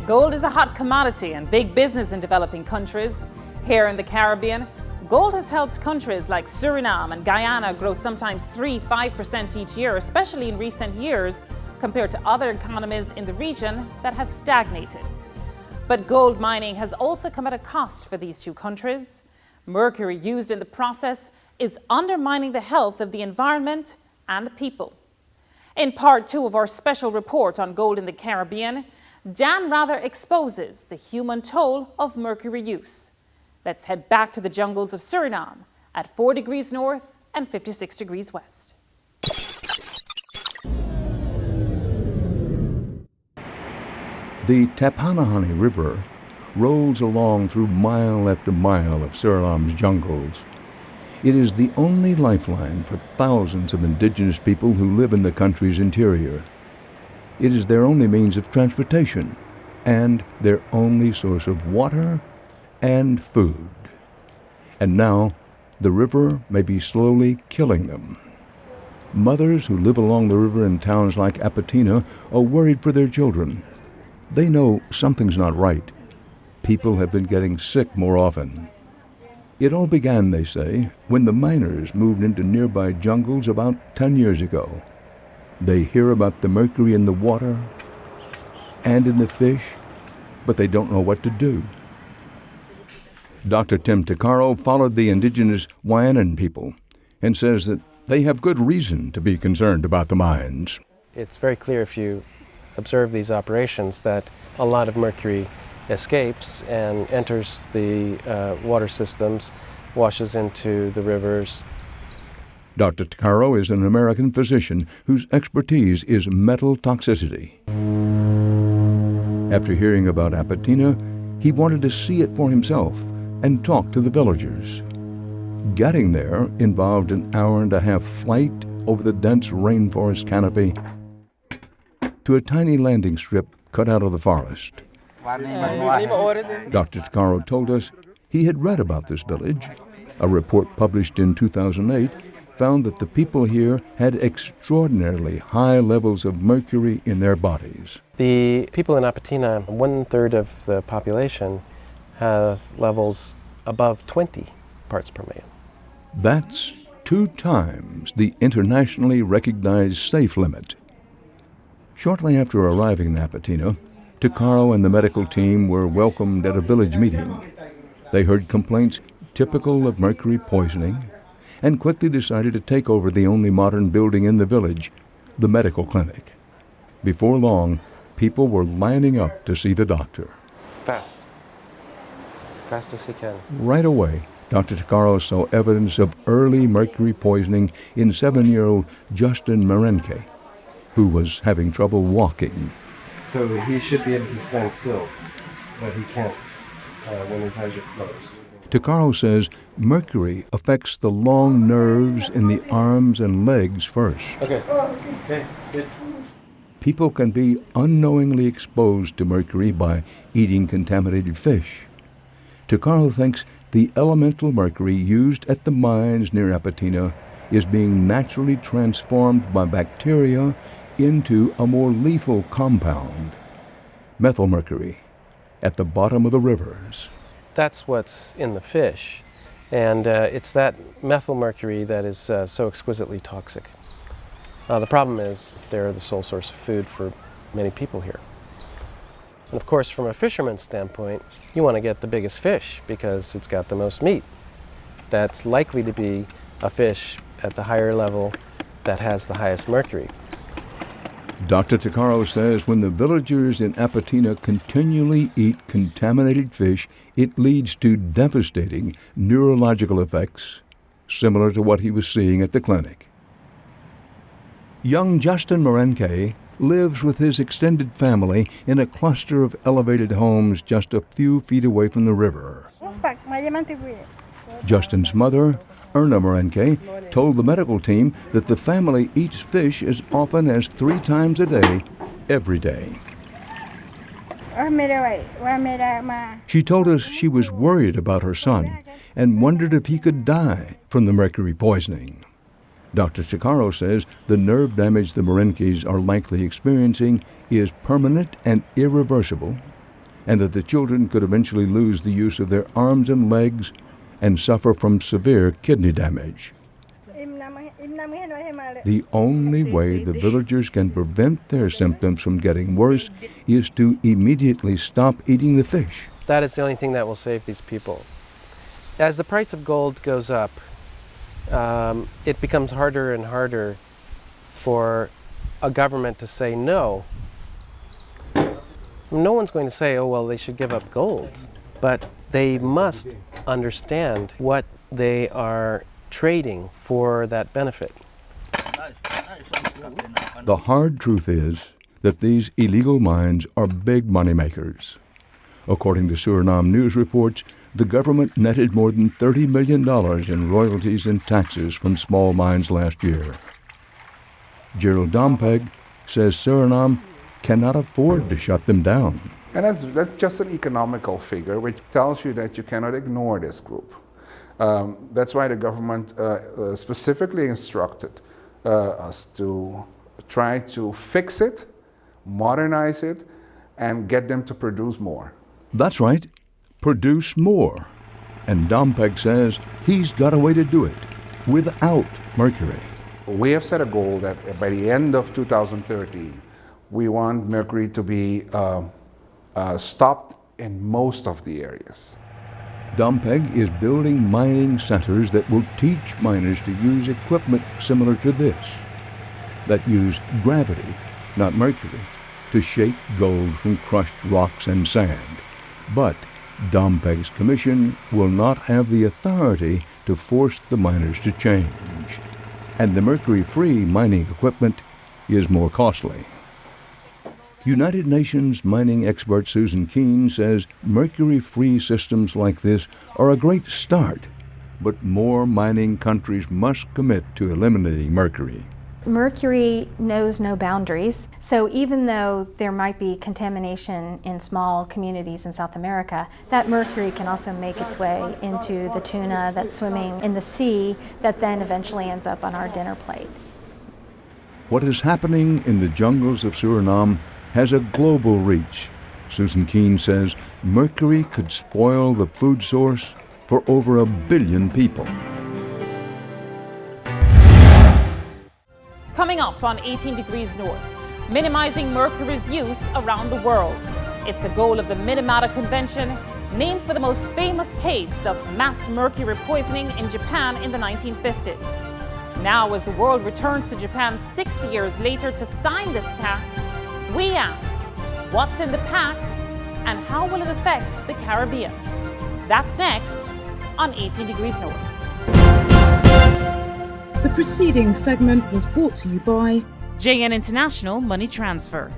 Gold is a hot commodity and big business in developing countries. Here in the Caribbean, gold has helped countries like Suriname and Guyana grow sometimes 3-5% each year, especially in recent years, compared to other economies in the region that have stagnated. But gold mining has also come at a cost for these two countries. Mercury used in the process is undermining the health of the environment and the people. In part 2 of our special report on gold in the Caribbean, Dan rather exposes the human toll of mercury use. Let's head back to the jungles of Suriname at 4 degrees north and 56 degrees west. The Tapanahani River rolls along through mile after mile of Suriname's jungles. It is the only lifeline for thousands of indigenous people who live in the country's interior. It is their only means of transportation and their only source of water and food. And now, the river may be slowly killing them. Mothers who live along the river in towns like Apatina are worried for their children. They know something's not right. People have been getting sick more often. It all began, they say, when the miners moved into nearby jungles about 10 years ago. They hear about the mercury in the water and in the fish, but they don't know what to do. Dr. Tim Takaro followed the indigenous Waianan people and says that they have good reason to be concerned about the mines. It's very clear if you observe these operations that a lot of mercury escapes and enters the water systems, washes into the rivers. Dr. Takaro is an American physician whose expertise is metal toxicity. After hearing about Apatina, he wanted to see it for himself and talk to the villagers. Getting there involved an hour-and-a-half flight over the dense rainforest canopy to a tiny landing strip cut out of the forest. Dr. Takaro told us he had read about this village. A report published in 2008 found that the people here had extraordinarily high levels of mercury in their bodies. The people in Apatina, 1/3 of the population, have levels above 20 parts per million. That's 2 times the internationally recognized safe limit. Shortly after arriving in Apatina, Takaro and the medical team were welcomed at a village meeting. They heard complaints typical of mercury poisoning and quickly decided to take over the only modern building in the village, the medical clinic. Before long, people were lining up to see the doctor. Fast as he can. Right away, Dr. Takaro saw evidence of early mercury poisoning in 7-year-old Justin Merenke, who was having trouble walking. So he should be able to stand still, but he can't when his eyes are closed. Takaro says mercury affects the long nerves in the arms and legs first. Okay, good. People can be unknowingly exposed to mercury by eating contaminated fish. Takaro thinks the elemental mercury used at the mines near Apatina is being naturally transformed by bacteria into a more lethal compound, methylmercury, at the bottom of the rivers. That's what's in the fish, and it's that methylmercury that is so exquisitely toxic. The problem is they're the sole source of food for many people here. And of course, from a fisherman's standpoint, you want to get the biggest fish because it's got the most meat. That's likely to be a fish at the higher level that has the highest mercury. Dr. Takaro says when the villagers in Apatina continually eat contaminated fish, it leads to devastating neurological effects, similar to what he was seeing at the clinic. Young Justin Merenke lives with his extended family in a cluster of elevated homes just a few feet away from the river. Justin's mother, Erna Merenke, told the medical team that the family eats fish as often as 3 times a day, every day. She told us she was worried about her son and wondered if he could die from the mercury poisoning. Dr. Takaro says the nerve damage the Merenkes are likely experiencing is permanent and irreversible, and that the children could eventually lose the use of their arms and legs and suffer from severe kidney damage. The only way the villagers can prevent their symptoms from getting worse is to immediately stop eating the fish. That is the only thing that will save these people. As the price of gold goes up, it becomes harder and harder for a government to say no. No one's going to say, oh, well, they should give up gold. But they must understand what they are trading for that benefit. The hard truth is that these illegal mines are big moneymakers. According to Suriname news reports, the government netted more than $30 million in royalties and taxes from small mines last year. Gerald Dompeg says Suriname cannot afford to shut them down. And that's just an economical figure, which tells you that you cannot ignore this group. That's why the government specifically instructed us to try to fix it, modernize it, and get them to produce more. That's right, produce more. And Dompeg says he's got a way to do it without mercury. We have set a goal that by the end of 2013, we want mercury to be stopped in most of the areas. Dompeg is building mining centers that will teach miners to use equipment similar to this, that use gravity, not mercury, to shake gold from crushed rocks and sand. But Dompeg's commission will not have the authority to force the miners to change. And the mercury-free mining equipment is more costly. United Nations mining expert Susan Keene says mercury-free systems like this are a great start, but more mining countries must commit to eliminating mercury. Mercury knows no boundaries, so even though there might be contamination in small communities in South America, that mercury can also make its way into the tuna that's swimming in the sea that then eventually ends up on our dinner plate. What is happening in the jungles of Suriname has a global reach. Susan Keene says mercury could spoil the food source for over 1 billion people. Coming up on 18 Degrees North, minimizing mercury's use around the world. It's a goal of the Minamata Convention, named for the most famous case of mass mercury poisoning in Japan in the 1950s. Now, as the world returns to Japan 60 years later to sign this pact, we ask, what's in the pact and how will it affect the Caribbean? That's next on 18 Degrees North. The preceding segment was brought to you by JN International Money Transfer.